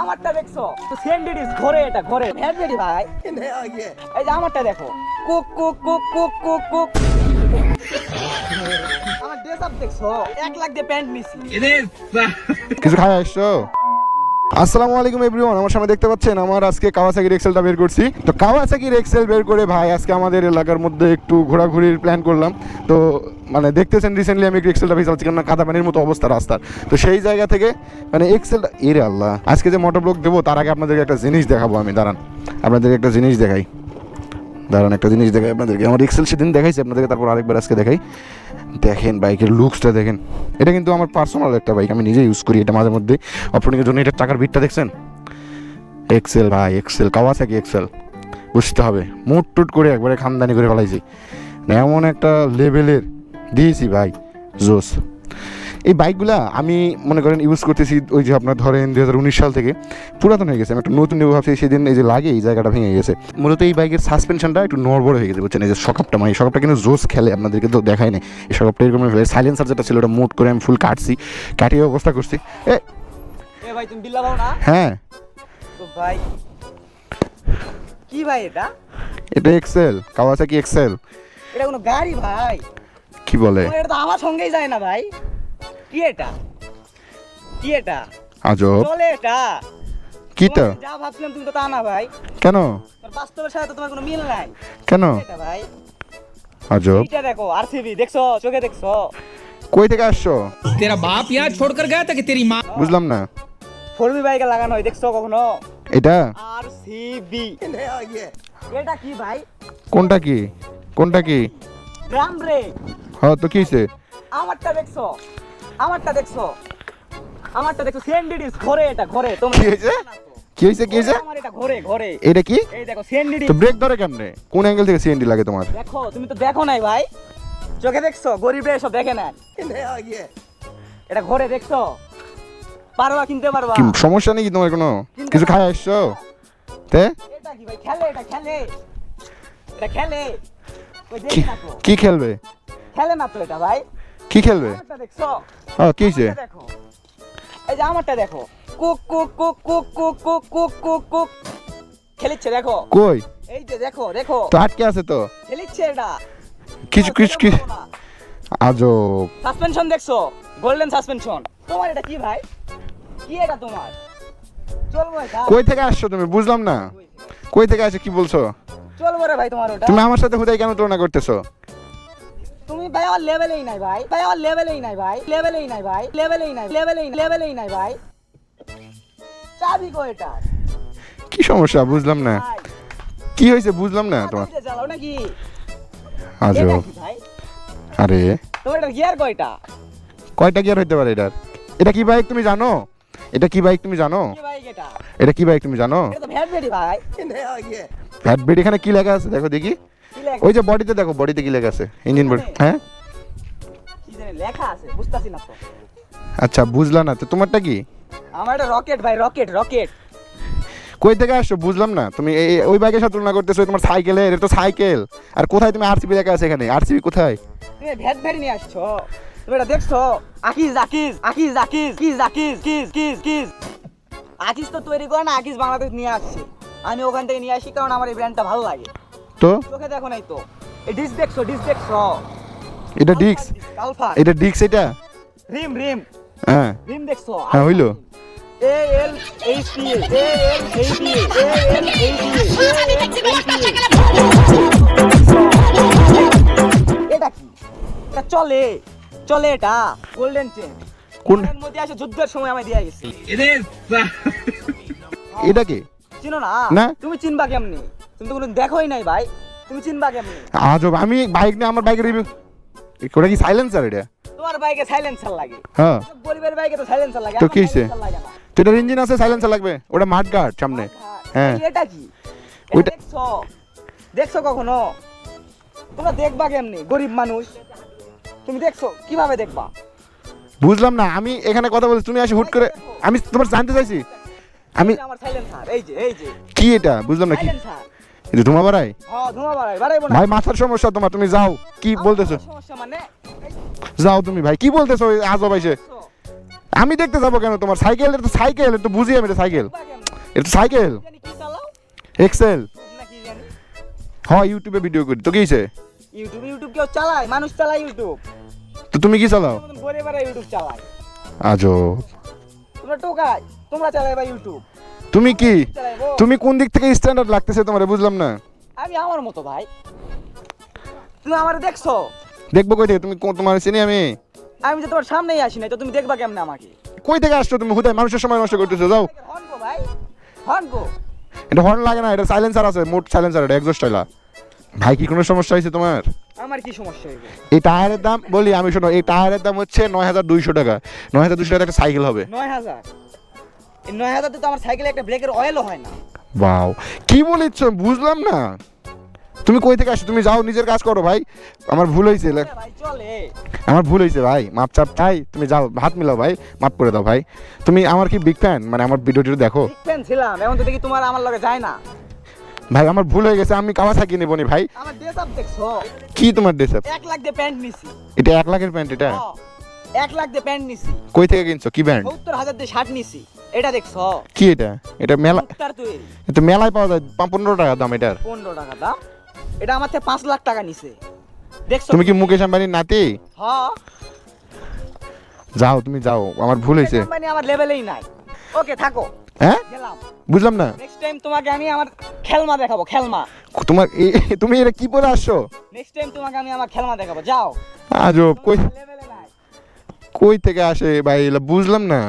আমারটা দেখছো তো স্যান্ডউইচ ঘরে, এটা ঘরে ভ্যাট ভাই। এই যে আমারটা দেখো, কুক কুক কুক কুক কুক কুক। আমার ড্রেস আপ দেখছো, 1 লাখ দিয়ে প্যান্ট নিছি। কিছু খাই আসছো? আসসালামু আলাইকুম এভরিওয়ান, আমার সামনে দেখতে পাচ্ছেন আমার আজকে কাওয়াসাকির এক্সেলটা বের করছি। তো কাওয়াসাকির এক্সেল বের করে ভাই আজকে আমাদের এলাকার মধ্যে একটু ঘোরাঘুরির প্ল্যান করলাম। তো মানে দেখতেছেন রিসেন্টলি আমি এক্সেলটা ভেসে চালাচ্ছি, কেননা কাদা পানির মতো অবস্থা রাস্তার। তো সেই জায়গা থেকে মানে এক্সেলটা এরে আল্লাহ, আজকে যে মোটর ব্লগ দেবো তার আগে আপনাদেরকে একটা জিনিস দেখাবো। আমি দাঁড়ান আপনাদেরকে একটা জিনিস দেখাই, একটা জিনিস দেখাই আপনাদেরকে। আমার এক্সেল সেদিন দেখাইছি আপনাদেরকে, তারপর আরেকবার আজকে দেখাই। দেখেন বাইকের লুকসটা দেখেন, এটা কিন্তু আমার পার্সোনাল একটা বাইক, আমি নিজে ইউজ করি এটা মাঝে মধ্যে অপরনিকের জন্য। এটা টাকার বিটটা দেখছেন, এক্সেল ভাই, এক্সেল কাওয়াসাকি এক্সেল, বুঝতে হবে। মুট টুট করে একবারে খামদানি করে ফেলাইছি, এমন একটা লেভেলের দিয়েছি ভাই, জোস। এই বাইকগুলা আমি মনে করেন ইউজ করতেছি ওই যে আপনার ধরেন 2019 সাল থেকে, পুরাতন হয়ে গেছে। আমি একটা নতুন নেবো ভাবছি, সেদিন এই যে লাগে এই জায়গাটা ভেঙে গেছে। মূলত এই বাইকের সাসপেনশনটা একটু নড়বড় হয়ে গেছে, বুঝছেন। এই যে সকাপটা, মানে সকাপটা কিন্তু জোস খেলে, আপনাদেরকে তো দেখাই নাই। এই সকাপটা এরকম ফেলে, সাইলেন্সার যেটা ছিল ওটা মুট করে আমি ফুল কাটিয়ে অবস্থা করছি। এ ভাই তুমি বিল্লা পাও না? হ্যাঁ তো ভাই কি ভাই এটা? এটা এক্সেল, কাওয়াসাকি এক্সেল। এটা কোনো গাড়ি ভাই? কি বলে? এটা তো আমার সঙ্গেই যায় না ভাই। কি এটা? কি এটা? আজব। চলে এটা? কিটা? যা ভাবছিলাম তুমি তো তা না ভাই। কেন? তোর বাস্তবের সাথে তো তোমার কোনো মিল নাই। কেন? এটা ভাই আজব। এটা দেখো, আরসিবি দেখছো, চোখে দেখছো? কই থেকে আসছো? तेरा बाप यहाँ छोड़कर गया था कि तेरी माँ? বুঝলাম না। 4B বাইকে লাগানো হয়, দেখছো কখনো? এটা আরসিবি। এটা কি ভাই? কোনটা কি? কোনটা কি? Drum brake. হ্যাঁ তো কি হইছে? আমারটা দেখছো, আমারটা দেখছো, আমারটা দেখছো স্যান্ডউইচ ঘরে, এটা ঘরে। তুমি কি হয়েছে? কি হয়েছে? কি হয়েছে? আমার এটা ঘরে ঘরে। এটা কি? এই দেখো স্যান্ডউইচ। তো ব্রেক ধরে কেমনে? কোন অ্যাঙ্গেল থেকে সিএনডি লাগে তোমার? দেখো, তুমি তো দেখো নাই ভাই, চোখে দেখছো? গরিবরা এসব দেখে না। এটা ঘরে দেখছো, পারবা কিনতে পারবা। কি সমস্যা নেই তোমার কোনো? কিছু খাই আসছো? তে এটা কি ভাই? খেলে এটা, খেলে এটা, খেলে ওই কি দেখি না তো, কি খেলবে? খেলে না তো এটা ভাই। কি খেলবে? আমারটা দেখছো? হ্যাঁ কি হইছে? আমারটা দেখো, এই যে আমারটা দেখো, কুক কুক কুক কুক কুক কুক কুক কুক কুক খেলিচ্ছে, দেখো। কই? এই যে দেখো দেখো, তো আটকে আছে তো। খেলিচ্ছে এটা। কিছু কিছু কি আজব। সাসপেনশন দেখছো, গোল্ডেন সাসপেনশন। তোমার এটা কি ভাই? কি এটা তোমার? চলবো এটা? কই থেকে আসছো তুমি? বুঝলাম না। কই থেকে আসছো কি বলছো? চলবো রে ভাই তোমার ওটা? তুমি আমার সাথে হুদাই কেন তুলনা করতেছো? তুমি ভাই আমার লেভেলেই নাই ভাই, ভাই আমার লেভেলেই নাই ভাই, লেভেলেই নাই ভাই, লেভেলেই নাই, লেভেলেই নাই ভাই। চাবি কো এটা? কি সমস্যা বুঝলাম না। ভাই কি হয়েছে বুঝলাম না তোমার। চাবিতে চালাও নাকি? আজব। এটা কি ভাই? আরে তোমার এটা গিয়ার কয়টা? কয়টা গিয়ার হইতে পারে এটার? এটা কি বাইক তুমি জানো? এটা কি বাইক তুমি জানো? কি বাইক এটা? এটা কি বাইক তুমি জানো? এটা তো ভ্যাট বেডি ভাই। ফ্ল্যাটবেড এখানে কি লেখা আছে দেখো দেখি। কি লেখা? ওই যে বডিতে দেখো, বডিতে কি লেখা আছে? Engine body. হ্যাঁ কি জানি লেখা আছে, বুঝতাছি না তো। আচ্ছা বুঝলাম না তো, তোমারটা কি? আমার এটা রকেট ভাই, রকেট রকেট। কই থেকে আসছো বুঝলাম না। তুমি ওই বাইকের সাথে তুলনা করতেছো, তোমার সাইকেলের, এটা তো সাইকেল। আর কোথায় তুমি আরসিবি লেখা আছে এখানে? আরসিবি কোথায়? তুমি ভ্যাট ভ্যাট নিয়ে আসছো, তুমি এটা দেখছো? Akij Akij Akij Akij keys Akij keys keys keys. Akij তো তৈরি করে না, আকিজ বাংলাদেশ নিয়ে আসছে। আমি ওখান থেকে নিয়ে আসি, কারণ আমার এই ব্র্যান্ডটা ভালো লাগে। তো চোখে দেখো নাই তো? এই ডিস্ক দেখছো, ডিস্ক দেখছো? এটা ডিক্স, আলফা এটা ডিক্স, এটা রিম রিম হ্যাঁ রিম দেখছো? হ্যাঁ হইলো। A L H P A, A L H P A, A L H P A, A L H P A. এটা কি? এটা চলে, চলে এটা গোল্ডেন চেন। কোন? মধ্যে আসে যুদ্ধের সময় আমি দিয়ে গেছি। এটা কি? চিনো না? না। তুমি চিনবা কেমনি? তুমি তো কোনোদিন দেখোই নাই ভাই, তুমি চিনবা কেমনি? আজব। আমি বাইক নিয়ে, আমার বাইকের রিভিউ, ওটা কি সাইলেন্সার এটা? তোমার বাইকে সাইলেন্সার লাগে, হ্যাঁ গরিবের বাইকে তো সাইলেন্সার লাগে। তো আমার কি হইছে? silencer লাগে না। তো এটার ইঞ্জিন আছে, সাইলেন্সার লাগবে? ওটা মাড গার্ড সামনে। হ্যাঁ। এটা কি? ওইটা- ওইটা দেখছো? দেখছো কখনো? তোমরা দেখবা কেমনি? গরিব মানুষ, তুমি দেখছো কিভাবে দেখবা? বুঝলাম না। আমি এখানে কথা বলছি, তুমি আসি হুট করে। আমি তোমার জানতে চাইছি আমি এই যে আমার সাইলেন্সার, এই যে এই যে কি এটা, বুঝলাম না কি। সাইলেন্সার। এটা ধোঁয়া বাড়ায়? হ্যাঁ ধোঁয়া বাড়াইবো না। ভাই মাথার সমস্যা তোমার, তুমি যাও। কি বলতেছো? আমার সমস্যা মানে? যাও তুমি ভাই, কি বলতেছো? আজব আইছে। আমি দেখতে যাবো কেন? তোমার সাইকেল, এটা তো সাইকেল, এটা তো বুঝি আমি, এটা সাইকেল, দেখবা কেমনে? এটা তো সাইকেল জানি কি চালাও? এক্সেল। ইউটিউব না কি জানি? হ্যাঁ ইউটিউবে ভিডিও করি, তো কি হয়েছে? ইউটিউব কেউ চালায়? মানুষ চালায় ইউটিউব। তো তুমি কি চালাও? তোমাদের ঘরে বেড়া ইউটিউব চালায়। আজব। তোমরা টোকাই, তোমরা চালাইবা ইউটিউব। তুমি কি, চালাইবো? তুমি কোন দিক থেকে স্ট্যান্ডার্ড লাগতেছে তোমার, বুঝলাম না। আমি আমার মতো ভাই। তুমি আমারে দেখছো? দেখবো কই থেকে? তুমি তোমার চিনি আমি? আমি যে তোমার সামনেই আসি নাই, তো তুমি দেখবা কেমনে আমাকে? কই থেকে আসছো তুমি? হুদায় মানুষের সময় নষ্ট করতেছো, যাও। হর্ন গো ভাই, হর্ন গো। এটা হর্ন লাগে না, এটা সাইলেন্সার আছে, মোট সাইলেন্সার, এটা এক্সস্ট হইলা। ভাই কি কোনো সমস্যা হয়েছে তোমার? আমার কি সমস্যা হইবে? এই টায়ারের দাম বলি আমি, শোনো, এই টায়ারের দাম হচ্ছে 9200 টাকা। 9200 টাকা একটা সাইকেল হবে। 9000। এই 9000 তো আমার সাইকেলে একটা ব্রেকের অয়েলও হয় না। বাও, কি বলেছ বুঝলাম না। তুমি কই থেকে আসছো? তুমি যাও, নিজের কাজ করো ভাই। আমার ভুল হয়েছে, ভাই চলে। আমার ভুল হয়েছে ভাই, মাপ চাপ চাই। তুমি যাও, হাত মিলাও ভাই, মাপ করে দাও ভাই। তুমি আমার কি বিগ ফ্যান? মানে আমার ভিডিওটি দেখো বিগ ফ্যান ছিলাম, এখন তো দেখি তোমার আমার লগে যায় না। ভাই, আমার ভুল হয়ে গেছে। আমি কাওয়াসাকি নেবো নি ভাই। আমার ড্রেস আপ দেখছো? কি তোমার ড্রেস আপ? 1 লাখ দিয়ে প্যান্ট নিছি। এটা 1 লাখের প্যান্ট? এটা 1 লাখ দিয়ে প্যান্ট নিছি। কই থেকে কিনছো? কি ব্র্যান্ড? 70000 দিয়ে শার্ট নিছি। এটা দেখছো? কি এটা? এটা মেলা, মুক্তার তৈরি। এটা মেলায় পাওয়া যায়, 15 টাকা দাম এটার। 15 টাকা দাম। এটা আমার থেকে 5 লাখ টাকা নিছে। দেখছো? তুমি কি মুকেশ আম্বানির নাতি? হ্যাঁ। যাও, তুমি যাও, আমার ভুল হয়েছে। মানে আমার লেভেলেই নাই। ওকে থাকো। হ্যাঁ গেলাম। বুঝলাম না। নেক্সট টাইম তোমাকে আমি আমার খেলমা দেখাবো, খেলমা। তোমার তুমি এটা কি পরে আসছো? নেক্সট টাইম তোমাকে আমি আমার খেলমা দেখাবো, যাও। আজব, কই লেভেলে নাই। কই থেকে আসে ভাই, এগুলা বুঝলাম না।